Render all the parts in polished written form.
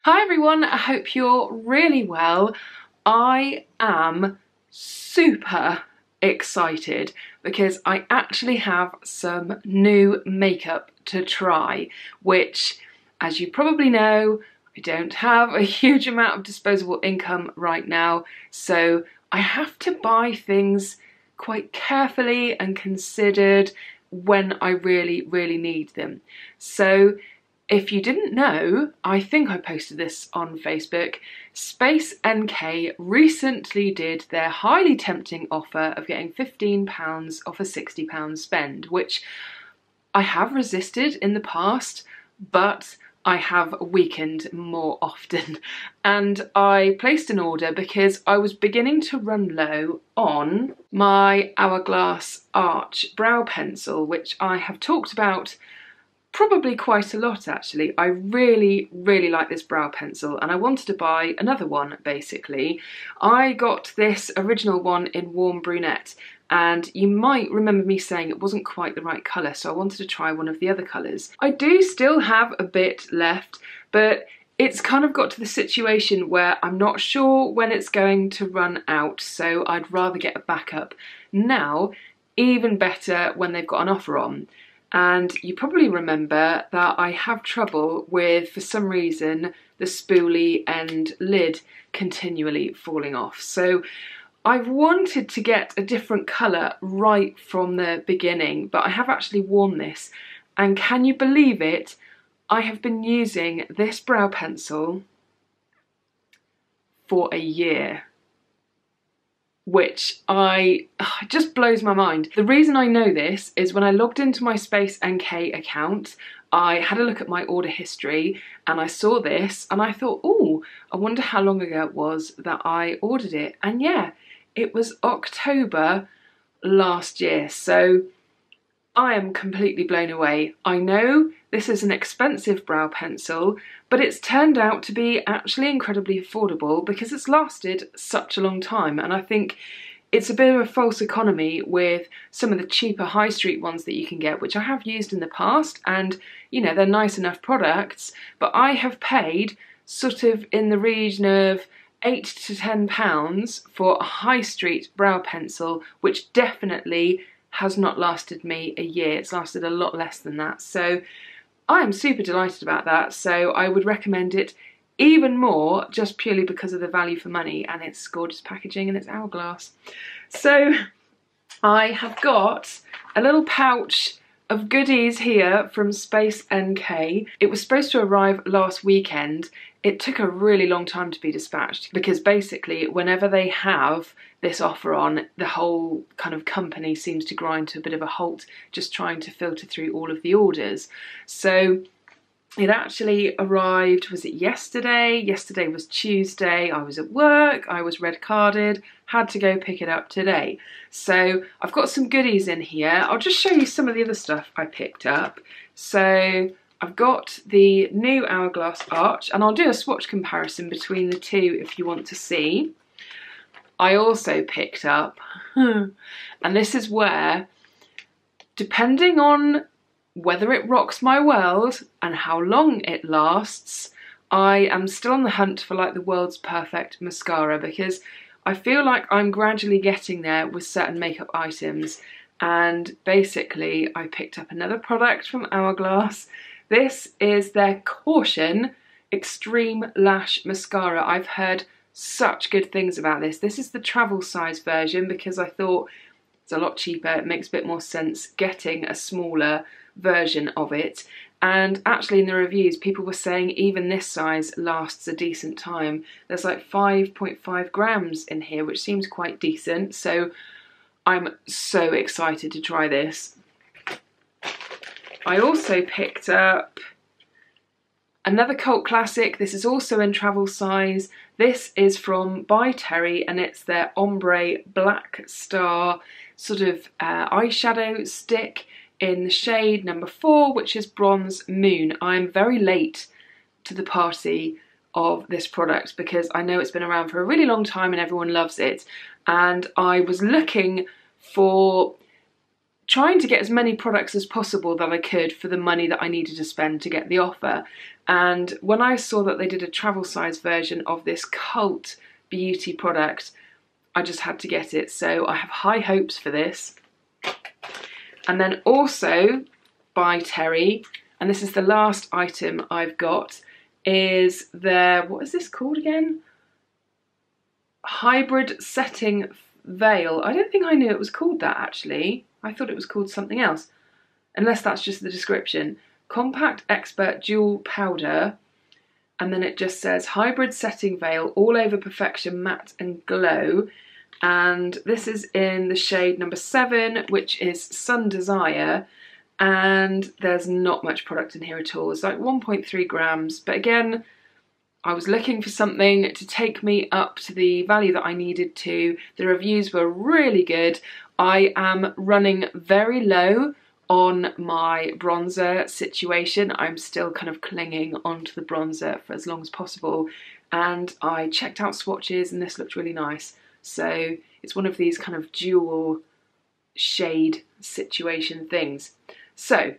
Hi everyone, I hope you're really well. I am super excited because I actually have some new makeup to try, which, as you probably know, I don't have a huge amount of disposable income right now, so I have to buy things quite carefully and considered when I really need them. So if you didn't know, I think I posted this on Facebook, Space NK recently did their highly tempting offer of getting £15 off a £60 spend, which I have resisted in the past, but I have weakened more often. And I placed an order because I was beginning to run low on my Hourglass Arch brow pencil, which I have talked about probably quite a lot actually. I really like this brow pencil and I wanted to buy another one basically. I got this original one in warm brunette and you might remember me saying it wasn't quite the right colour, so I wanted to try one of the other colours. I do still have a bit left, but it's kind of got to the situation where I'm not sure when it's going to run out, so I'd rather get a backup now, even better when they've got an offer on. And you probably remember that I have trouble with, for some reason, the spoolie and lid continually falling off. So I've wanted to get a different colour right from the beginning, but I have actually worn this. And can you believe it? I have been using this brow pencil for a year, which it just blows my mind. The reason I know this is when I logged into my Space NK account, I had a look at my order history and I saw this and I thought, oh, I wonder how long ago it was that I ordered it. And yeah, it was October last year. So I am completely blown away. I know this is an expensive brow pencil, but it's turned out to be actually incredibly affordable because it's lasted such a long time. And I think it's a bit of a false economy with some of the cheaper high street ones that you can get, which I have used in the past, and you know, they're nice enough products, but I have paid sort of in the region of £8 to £10 for a high street brow pencil, which definitely has not lasted me a year. It's lasted a lot less than that. So I am super delighted about that. So I would recommend it even more just purely because of the value for money and its gorgeous packaging and its Hourglass. So I have got a little pouch of goodies here from Space NK. It was supposed to arrive last weekend. It took a really long time to be dispatched because basically whenever they have this offer on, the whole kind of company seems to grind to a bit of a halt, just trying to filter through all of the orders. So it actually arrived, was it yesterday? Yesterday was Tuesday, I was at work, I was red carded, had to go pick it up today. So I've got some goodies in here. I'll just show you some of the other stuff I picked up. So I've got the new Hourglass Arch, and I'll do a swatch comparison between the two if you want to see. I also picked up, and this is where, depending on whether it rocks my world and how long it lasts, I am still on the hunt for like the world's perfect mascara, because I feel like I'm gradually getting there with certain makeup items. And basically I picked up another product from Hourglass. This is their Caution Extreme Lash Mascara. I've heard such good things about this. This is the travel size version because I thought it's a lot cheaper, it makes a bit more sense getting a smaller version of it. And actually in the reviews people were saying even this size lasts a decent time. There's like 5.5 grams in here, which seems quite decent, so I'm so excited to try this. I also picked up another cult classic. This is also in travel size. This is from By Terry and it's their Ombre Blackstar sort of eyeshadow stick in the shade number 4, which is Bronze Moon. I'm very late to the party of this product because I know it's been around for a really long time and everyone loves it. And I was looking for trying to get as many products as possible that I could for the money that I needed to spend to get the offer. And when I saw that they did a travel size version of this cult beauty product, I just had to get it. So I have high hopes for this. And then also by Terry, and this is the last item I've got, is their, what is this called again? Hybrid Setting Veil. I don't think I knew it was called that actually. I thought it was called something else, unless that's just the description. Compact Expert Dual Powder, and then it just says Hybrid Setting Veil All Over Perfection Matte and Glow. And this is in the shade number 7, which is Sun Desire, and there's not much product in here at all. It's like 1.3 grams, but again, I was looking for something to take me up to the value that I needed to. The reviews were really good. I am running very low on my bronzer situation. I'm still kind of clinging onto the bronzer for as long as possible, and I checked out swatches and this looked really nice. So it's one of these kind of dual shade situation things. So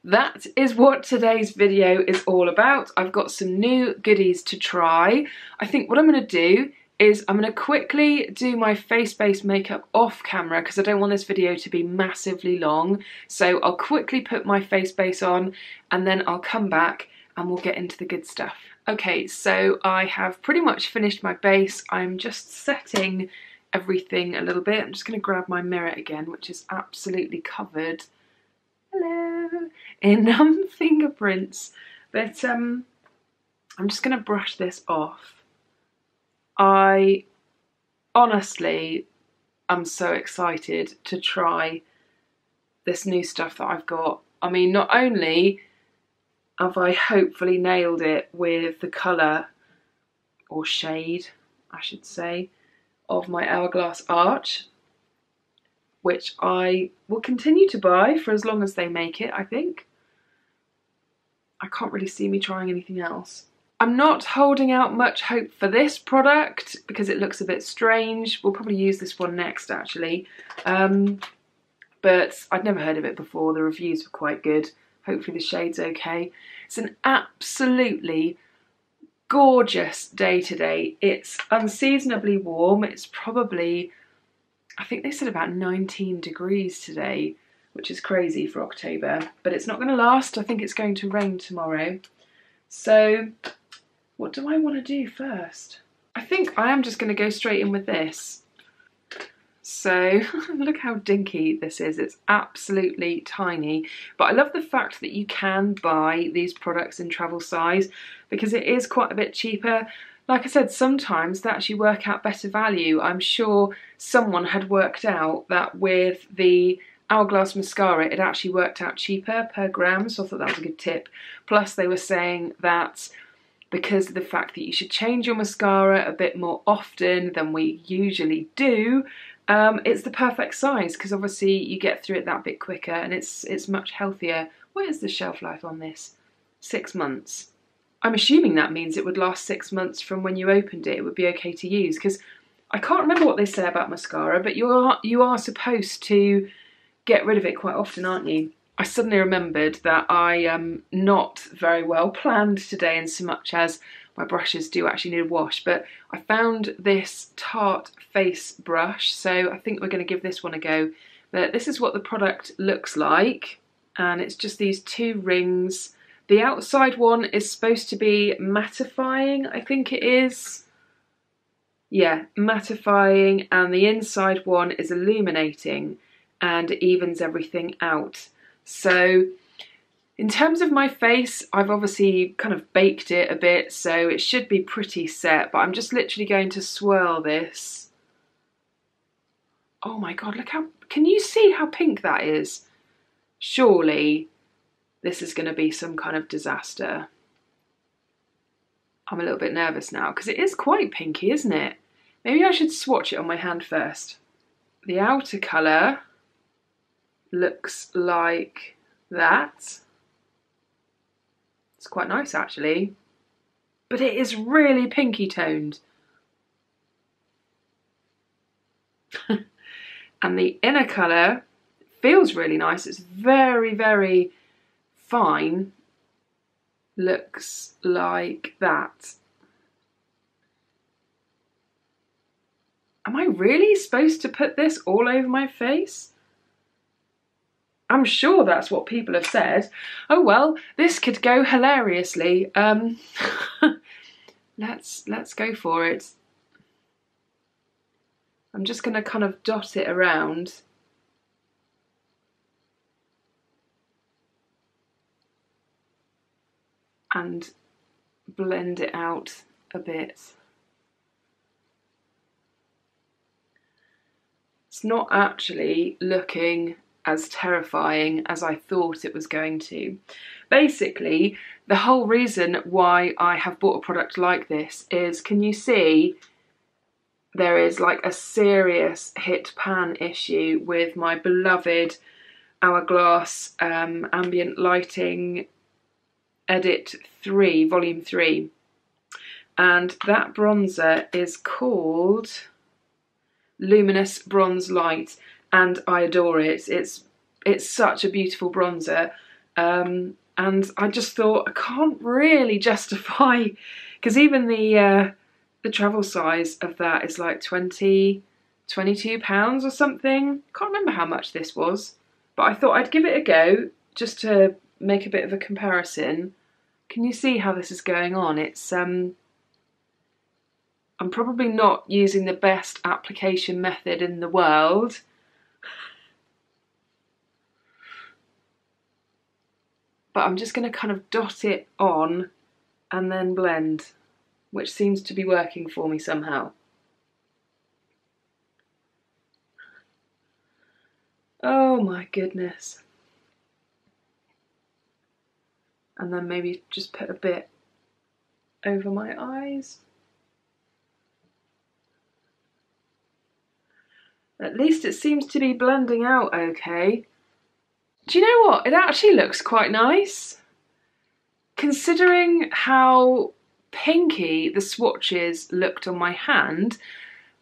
that is what today's video is all about. I've got some new goodies to try. I think what I'm going to do is I'm going to quickly do my face-based makeup off camera because I don't want this video to be massively long. So I'll quickly put my face base on and then I'll come back and we'll get into the good stuff. Okay, so I have pretty much finished my base. I'm just setting everything a little bit. I'm just going to grab my mirror again, which is absolutely covered, hello, in fingerprints. But I'm just going to brush this off. I honestly am so excited to try this new stuff that I've got. I mean, not only have I hopefully nailed it with the colour, or shade, I should say, of my Hourglass Arch, which I will continue to buy for as long as they make it, I think. I can't really see me trying anything else. I'm not holding out much hope for this product because it looks a bit strange. We'll probably use this one next, actually. But I'd never heard of it before. The reviews were quite good. Hopefully the shade's okay. It's an absolutely gorgeous day today. It's unseasonably warm. It's probably, I think they said about 19 degrees today, which is crazy for October. But it's not going to last. I think it's going to rain tomorrow. So what do I want to do first? I think I am just going to go straight in with this. So look how dinky this is. It's absolutely tiny, but I love the fact that you can buy these products in travel size because it is quite a bit cheaper. Like I said, sometimes they actually work out better value. I'm sure someone had worked out that with the Hourglass mascara it actually worked out cheaper per gram, so I thought that was a good tip. Plus they were saying that because of the fact that you should change your mascara a bit more often than we usually do, it's the perfect size because obviously you get through it that bit quicker and it's much healthier. What is the shelf life on this? 6 months. I'm assuming that means it would last 6 months from when you opened it. It would be okay to use because I can't remember what they say about mascara, but you are supposed to get rid of it quite often, aren't you? I suddenly remembered that I am not very well planned today in so much as my brushes do actually need a wash, but I found this Tarte face brush, so I think we're going to give this one a go. But this is what the product looks like, and it's just these 2 rings. The outside one is supposed to be mattifying, I think it is. Yeah, mattifying, and the inside one is illuminating and it evens everything out. So in terms of my face, I've obviously kind of baked it a bit, so it should be pretty set, but I'm just literally going to swirl this. Oh my god, look how, can you see how pink that is? Surely this is going to be some kind of disaster. I'm a little bit nervous now because it is quite pinky, isn't it? Maybe I should swatch it on my hand first. The outer colour looks like that. It's quite nice actually, but it is really pinky toned. And the inner colour feels really nice. It's very, very fine. looks like that. Am I really supposed to put this all over my face? I'm sure that's what people have said. Oh well, this could go hilariously. Let's go for it. I'm just going to kind of dot it around. And blend it out a bit. It's not actually looking as terrifying as I thought it was going to. Basically, the whole reason why I have bought a product like this is, can you see there is like a serious hit pan issue with my beloved Hourglass Ambient Lighting Edit 3, Volume 3. And that bronzer is called Luminous Bronze Light, and I adore it. It's such a beautiful bronzer, and I just thought I can't really justify, because even the travel size of that is like £22 or something. Can't remember how much this was, but I thought I'd give it a go just to make a bit of a comparison. Can you see how this is going on? It's I'm probably not using the best application method in the world. But I'm just going to kind of dot it on and then blend, which seems to be working for me somehow. Oh my goodness. And then maybe just put a bit over my eyes. At least it seems to be blending out okay. Do you know what? It actually looks quite nice. Considering how pinky the swatches looked on my hand.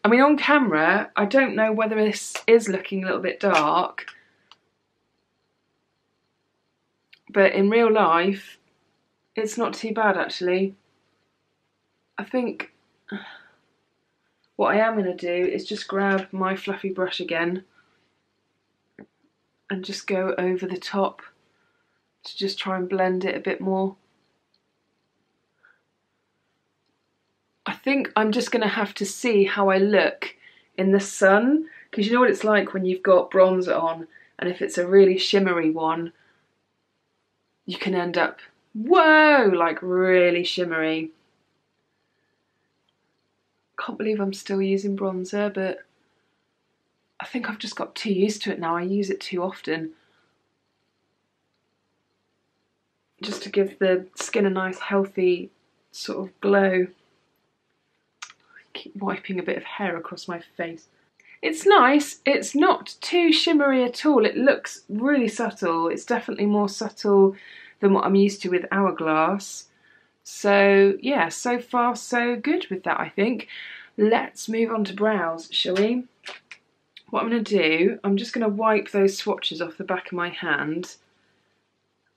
I mean, on camera, I don't know whether this is looking a little bit dark. But in real life, it's not too bad actually. I think what I am going to do is just grab my fluffy brush again and just go over the top to just try and blend it a bit more. I think I'm just going to have to see how I look in the sun, because you know what it's like when you've got bronzer on, and if it's a really shimmery one, you can end up, whoa, like really shimmery. Can't believe I'm still using bronzer, but I think I've just got too used to it now. I use it too often. Just to give the skin a nice healthy sort of glow. I keep wiping a bit of hair across my face. It's nice, it's not too shimmery at all. It looks really subtle. It's definitely more subtle than what I'm used to with Hourglass. So yeah, so far so good with that, I think. Let's move on to brows, shall we? What I'm going to do, I'm just going to wipe those swatches off the back of my hand,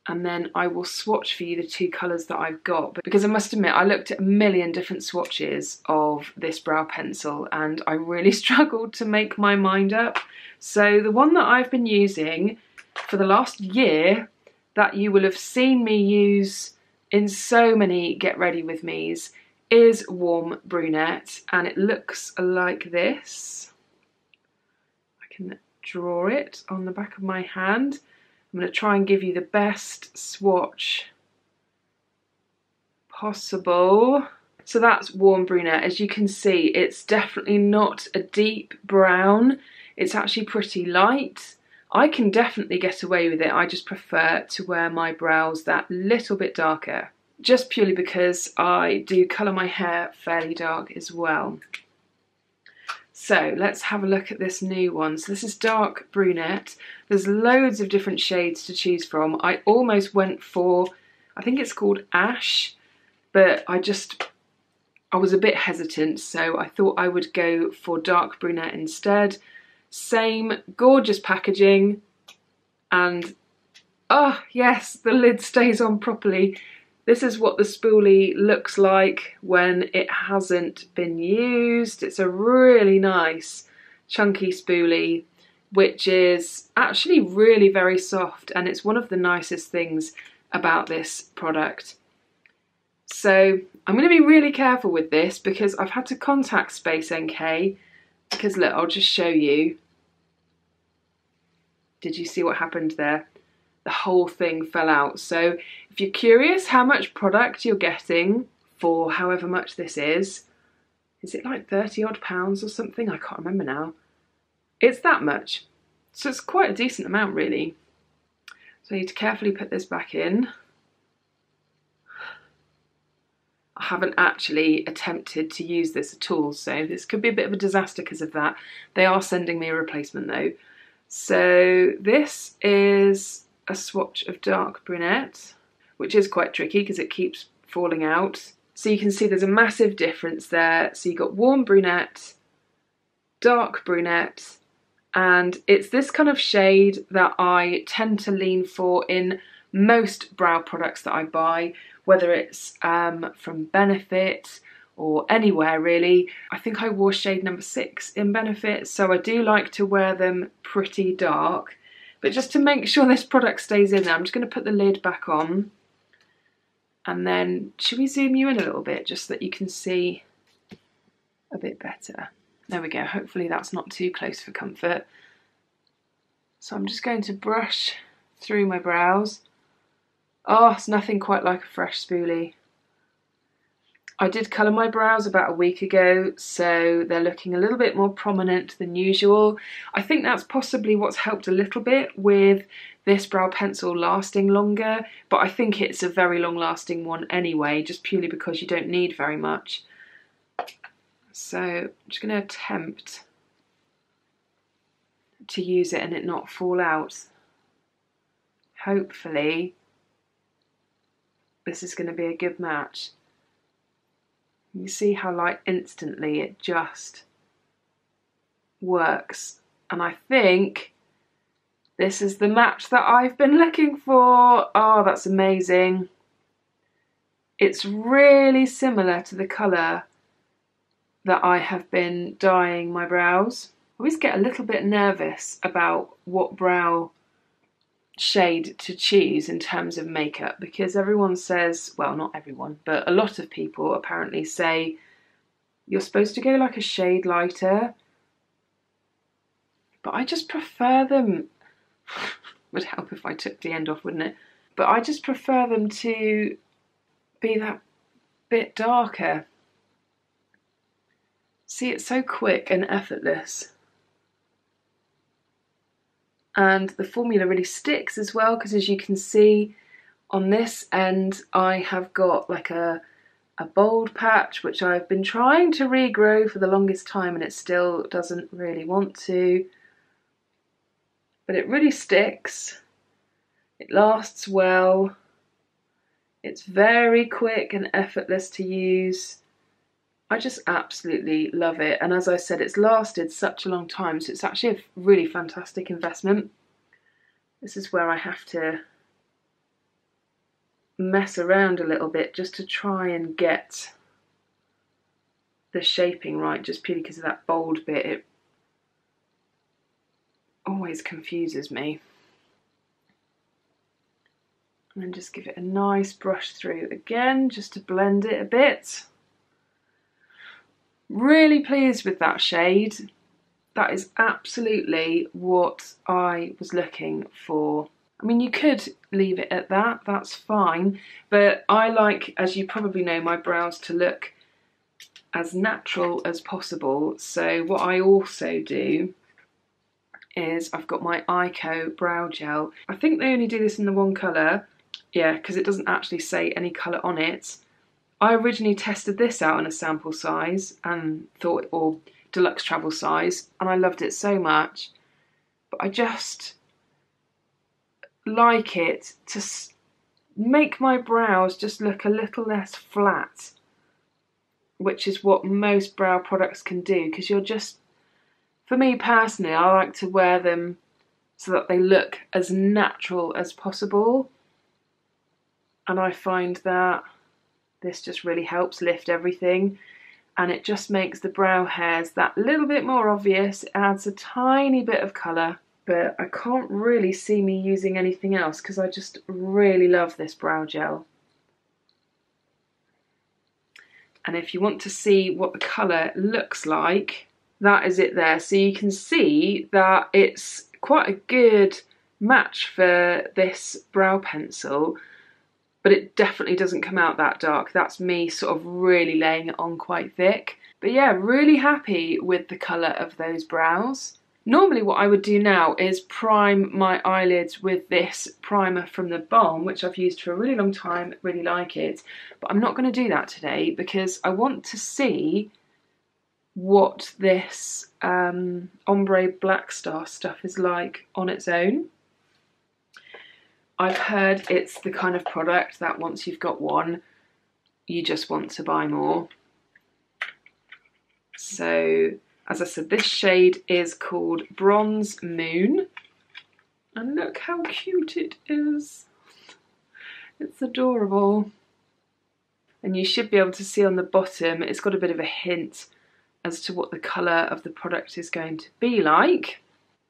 and then I will swatch for you the two colours that I've got. Because I must admit, I looked at a million different swatches of this brow pencil and I really struggled to make my mind up. So the one that I've been using for the last year, that you will have seen me use in so many Get Ready With Me's, is Warm Brunette, and it looks like this. I can draw it on the back of my hand. I'm going to try and give you the best swatch possible. So that's Warm Brunette. As you can see, it's definitely not a deep brown. It's actually pretty light. I can definitely get away with it. I just prefer to wear my brows that little bit darker, just purely because I do colour my hair fairly dark as well. So let's have a look at this new one. So this is Dark Brunette. There's loads of different shades to choose from. I almost went for, I think it's called Ash, but I was a bit hesitant, so I thought I would go for Dark Brunette instead. Same gorgeous packaging, and oh yes, the lid stays on properly. This is what the spoolie looks like when it hasn't been used. It's a really nice chunky spoolie, which is actually really very soft, and it's one of the nicest things about this product. So I'm going to be really careful with this because I've had to contact Space NK, because look, I'll just show you. Did you see what happened there? The whole thing fell out. So if you're curious how much product you're getting for however much this is it like 30 odd pounds or something? I can't remember now. It's that much. So it's quite a decent amount really. So I need to carefully put this back in. I haven't actually attempted to use this at all, so this could be a bit of a disaster because of that. They are sending me a replacement though. So this is a swatch of dark brunette, which is quite tricky because it keeps falling out. So you can see there's a massive difference there. So you've got warm brunette, dark brunette, and it's this kind of shade that I tend to lean for in most brow products that I buy, whether it's from Benefit or anywhere really. I think I wore shade number 6 in Benefit, so I do like to wear them pretty dark. But just to make sure this product stays in there, I'm just going to put the lid back on. And then, should we zoom you in a little bit just so that you can see a bit better? There we go, hopefully that's not too close for comfort. So I'm just going to brush through my brows. Oh, it's nothing quite like a fresh spoolie. I did colour my brows about a week ago, so they're looking a little bit more prominent than usual. I think that's possibly what's helped a little bit with this brow pencil lasting longer, but I think it's a very long lasting one anyway, just purely because you don't need very much. So I'm just going to attempt to use it and it not fall out. Hopefully this is going to be a good match. You see how like instantly it just works, and I think this is the match that I've been looking for. Oh, that's amazing. It's really similar to the colour that I have been dyeing my brows. I always get a little bit nervous about what brow shade to choose in terms of makeup, because everyone says, well, not everyone, but a lot of people apparently say you're supposed to go like a shade lighter, but I just prefer them would help if I took the end off, wouldn't it? But I just prefer them to be that bit darker. See, it's so quick and effortless. And the formula really sticks as well, because as you can see on this end I have got like a bold patch which I've been trying to regrow for the longest time and it still doesn't really want to. But it really sticks, it lasts well, it's very quick and effortless to use. I just absolutely love it, and as I said, it's lasted such a long time, so it's actually a really fantastic investment. This is where I have to mess around a little bit just to try and get the shaping right, just purely because of that bold bit. It always confuses me. And then just give it a nice brush through again, just to blend it a bit. Really pleased with that shade. That is absolutely what I was looking for. I mean, you could leave it at that, that's fine, but I like, as you probably know, my brows to look as natural as possible. So what I also do is I've got my Ico brow gel. I think they only do this in the one colour, yeah, because it doesn't actually say any colour on it. I originally tested this out in a sample size and thought, or deluxe travel size, and I loved it so much, but I just like it to make my brows just look a little less flat, which is what most brow products can do, because you're just, for me personally, I like to wear them so that they look as natural as possible. and I find that this just really helps lift everything, and it just makes the brow hairs that little bit more obvious. It adds a tiny bit of colour, but I can't really see me using anything else because I just really love this brow gel. And if you want to see what the colour looks like, that is it there. So you can see that it's quite a good match for this brow pencil, but it definitely doesn't come out that dark. That's me sort of really laying it on quite thick. But yeah, really happy with the colour of those brows. Normally what I would do now is prime my eyelids with this primer from the Balm, which I've used for a really long time, really like it. But I'm not going to do that today because I want to see what this Ombre Blackstar stuff is like on its own. I've heard it's the kind of product that once you've got one, you just want to buy more. So, as I said, this shade is called Bronze Moon. And look how cute it is. It's adorable. And you should be able to see on the bottom, it's got a bit of a hint as to what the colour of the product is going to be like.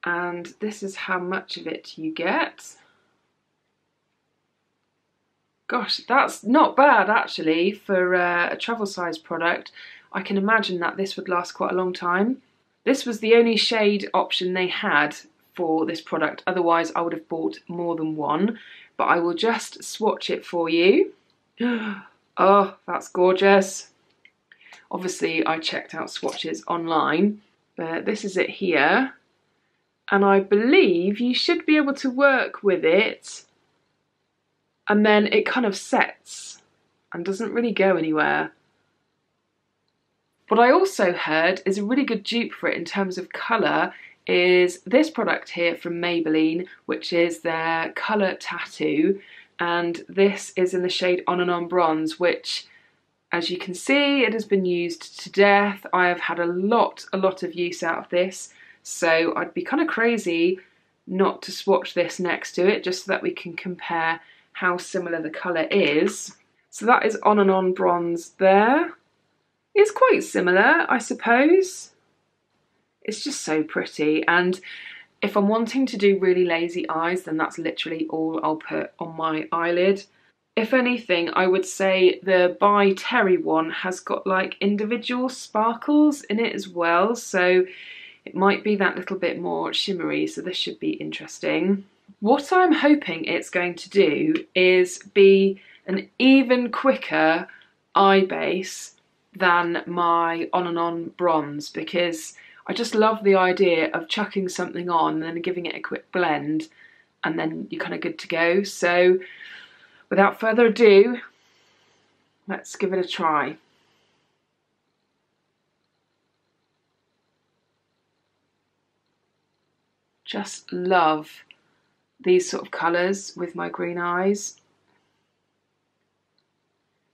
And this is how much of it you get. Gosh, that's not bad actually for a travel size product. I can imagine that this would last quite a long time. This was the only shade option they had for this product, otherwise I would have bought more than one, but I will just swatch it for you. Oh, that's gorgeous. Obviously I checked out swatches online, but this is it here, and I believe you should be able to work with it, and then it kind of sets and doesn't really go anywhere. What I also heard is a really good dupe for it in terms of colour is this product here from Maybelline, which is their Colour Tattoo, and this is in the shade On and On Bronze, which, as you can see, it has been used to death. I have had a lot of use out of this, so I'd be kind of crazy not to swatch this next to it just so that we can compare how similar the colour is. So that is On and On Bronze there. It's quite similar, I suppose. It's just so pretty, and if I'm wanting to do really lazy eyes, then that's literally all I'll put on my eyelid. If anything, I would say the By Terry one has got like individual sparkles in it as well, so it might be that little bit more shimmery, so this should be interesting. What I'm hoping it's going to do is be an even quicker eye base than my On and On Bronze, because I just love the idea of chucking something on and then giving it a quick blend and then you're kind of good to go. So without further ado, let's give it a try. Just love these sort of colours with my green eyes.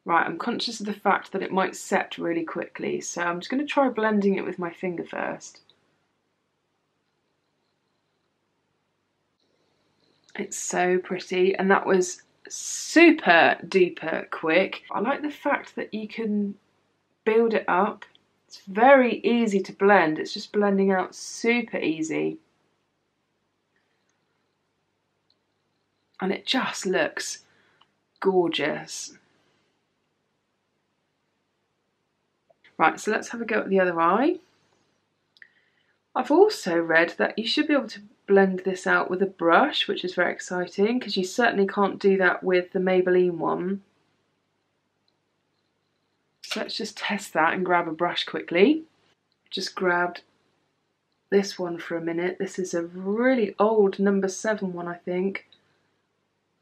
Right, I'm conscious of the fact that it might set really quickly, so I'm just going to try blending it with my finger first. It's so pretty, and that was super duper quick. I like the fact that you can build it up. It's very easy to blend, it's just blending out super easy. And it just looks gorgeous. Right, so let's have a go at the other eye. I've also read that you should be able to blend this out with a brush, which is very exciting, because you certainly can't do that with the Maybelline one. So let's just test that and grab a brush quickly. Just grabbed this one for a minute. This is a really old number 7 one, I think.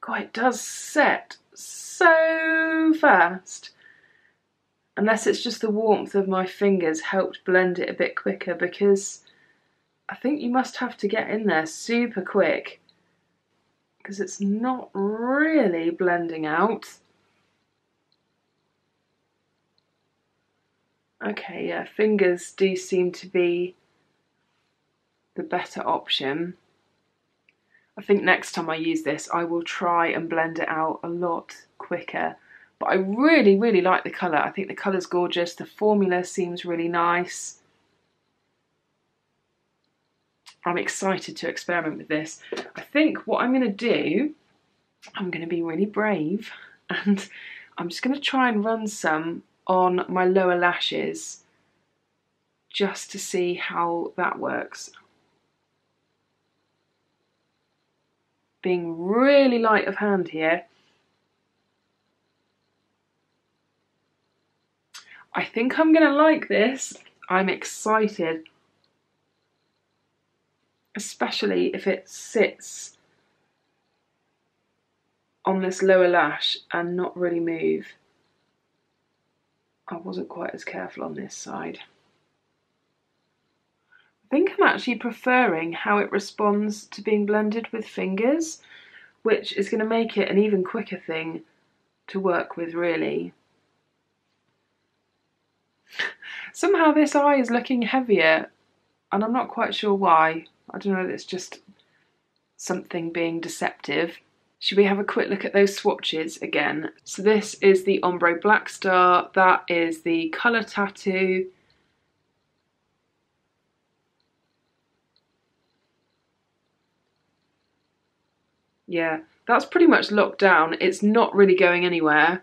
God, it does set so fast. Unless it's just the warmth of my fingers helped blend it a bit quicker, because I think you must have to get in there super quick because it's not really blending out. Okay, yeah, fingers do seem to be the better option. I think next time I use this, I will try and blend it out a lot quicker. But I really, really like the colour. I think the colour's gorgeous. The formula seems really nice. I'm excited to experiment with this. I think what I'm going to do, I'm going to be really brave, and I'm just going to try and run some on my lower lashes just to see how that works. Being really light of hand here. I think I'm going to like this. I'm excited. Especially if it sits on this lower lash and not really move. I wasn't quite as careful on this side. I think I'm actually preferring how it responds to being blended with fingers, which is going to make it an even quicker thing to work with, really. Somehow this eye is looking heavier, and I'm not quite sure why. I don't know, it's just something being deceptive. Should we have a quick look at those swatches again? So this is the Ombre Blackstar, that is the colour tattoo. Yeah, that's pretty much locked down. It's not really going anywhere.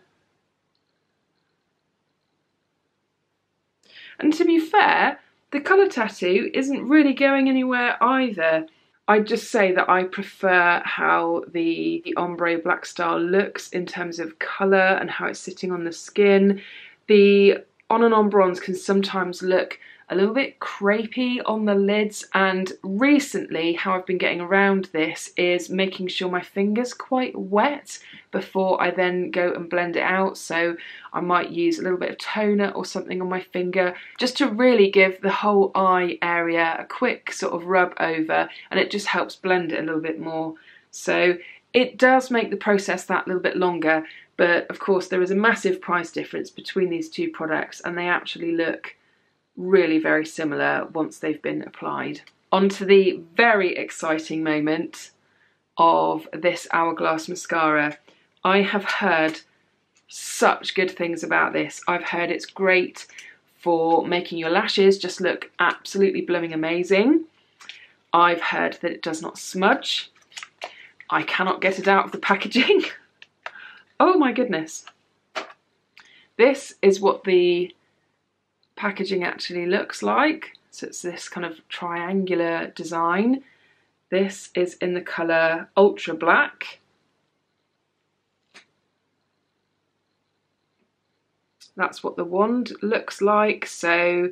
And to be fair, the colour tattoo isn't really going anywhere either. I'd just say that I prefer how the Ombre Blackstar looks in terms of colour and how it's sitting on the skin. The on and on bronze can sometimes look a little bit crepey on the lids, and recently how I've been getting around this is making sure my finger's quite wet before I then go and blend it out. So I might use a little bit of toner or something on my finger just to really give the whole eye area a quick sort of rub over, and it just helps blend it a little bit more. So it does make the process that little bit longer, but of course there is a massive price difference between these two products, and they actually look really very similar once they've been applied. On to the very exciting moment of this Hourglass mascara. I have heard such good things about this. I've heard it's great for making your lashes just look absolutely blooming amazing. I've heard that it does not smudge. I cannot get it out of the packaging. Oh my goodness. This is what the packaging actually looks like. So it's this kind of triangular design. This is in the colour Ultra Black. That's what the wand looks like. So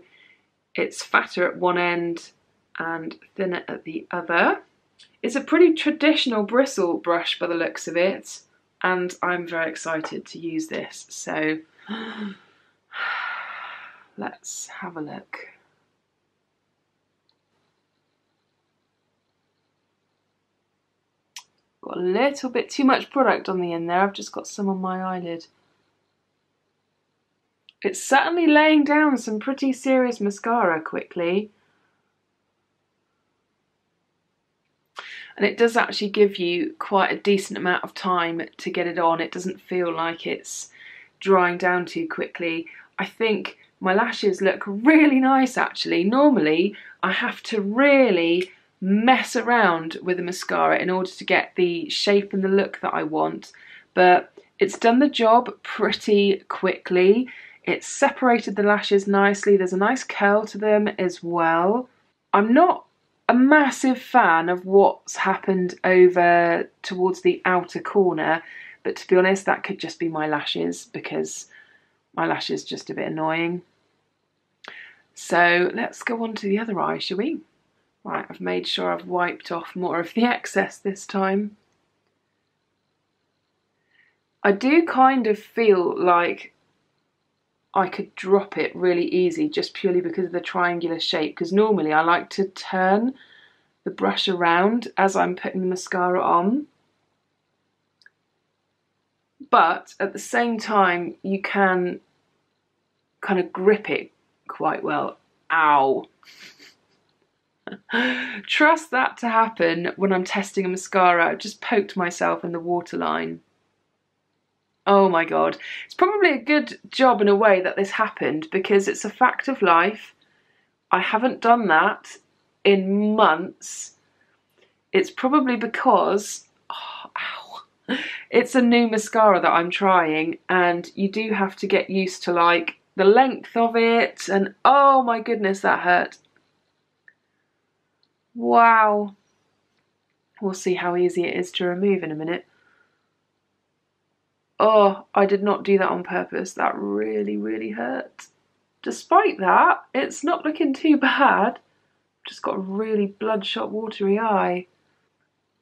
it's fatter at one end and thinner at the other. It's a pretty traditional bristle brush by the looks of it, and I'm very excited to use this. So let's have a look. Got a little bit too much product on the end there. I've just got some on my eyelid. It's certainly laying down some pretty serious mascara quickly. And it does actually give you quite a decent amount of time to get it on. It doesn't feel like it's drying down too quickly. I think my lashes look really nice actually. Normally I have to really mess around with a mascara in order to get the shape and the look that I want, but it's done the job pretty quickly. It's separated the lashes nicely. There's a nice curl to them as well. I'm not a massive fan of what's happened over towards the outer corner, but to be honest, that could just be my lashes because my lash is just a bit annoying. So let's go on to the other eye, shall we? Right, I've made sure I've wiped off more of the excess this time. I do kind of feel like I could drop it really easy just purely because of the triangular shape, because normally I like to turn the brush around as I'm putting the mascara on. But at the same time, you can kind of grip it quite well. Ow. Trust that to happen when I'm testing a mascara. I've just poked myself in the waterline. Oh my god. It's probably a good job in a way that this happened because it's a fact of life. I haven't done that in months. It's probably because, it's a new mascara that I'm trying and you do have to get used to like the length of it and oh my goodness, that hurt. Wow. We'll see how easy it is to remove in a minute. Oh, I did not do that on purpose. That really, really hurt. Despite that, it's not looking too bad. Just got a really bloodshot, watery eye.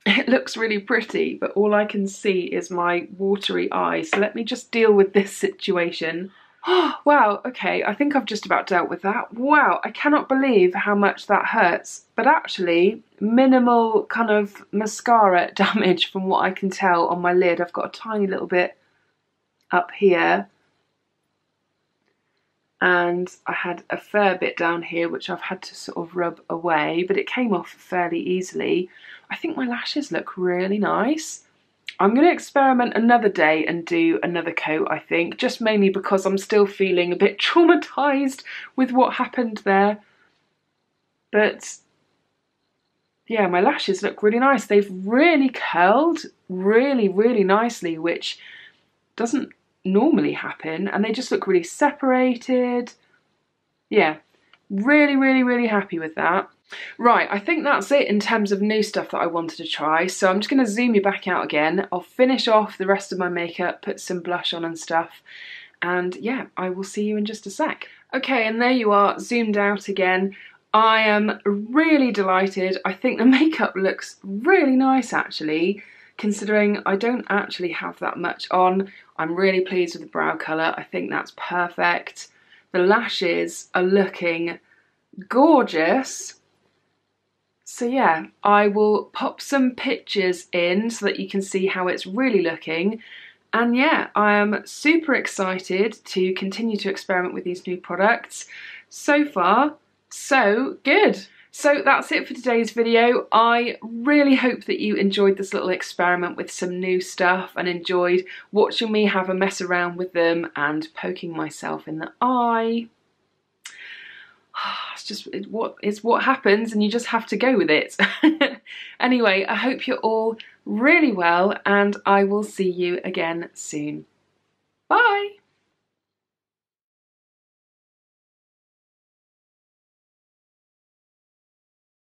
It looks really pretty, but all I can see is my watery eye. So let me just deal with this situation. Oh, wow, okay, I think I've just about dealt with that. Wow, I cannot believe how much that hurts. But actually, minimal kind of mascara damage from what I can tell on my lid. I've got a tiny little bit up here. And I had a fair bit down here, which I've had to sort of rub away, but it came off fairly easily. I think my lashes look really nice. I'm going to experiment another day and do another coat, I think, just mainly because I'm still feeling a bit traumatised with what happened there. But yeah, my lashes look really nice. They've really curled really, really nicely, which doesn't normally happen, and they just look really separated. Yeah, really, really, really happy with that. Right, I think that's it in terms of new stuff that I wanted to try, so I'm just going to zoom you back out again. I'll finish off the rest of my makeup, put some blush on and stuff, and yeah, I will see you in just a sec. Okay, and there you are, zoomed out again. I am really delighted. I think the makeup looks really nice actually, considering I don't actually have that much on. I'm really pleased with the brow colour. I think that's perfect. The lashes are looking gorgeous. So yeah, I will pop some pictures in so that you can see how it's really looking. And yeah, I am super excited to continue to experiment with these new products. So far, so good. So that's it for today's video. I really hope that you enjoyed this little experiment with some new stuff and enjoyed watching me have a mess around with them and poking myself in the eye. It's what happens and you just have to go with it. Anyway, I hope you're all really well and I will see you again soon. Bye!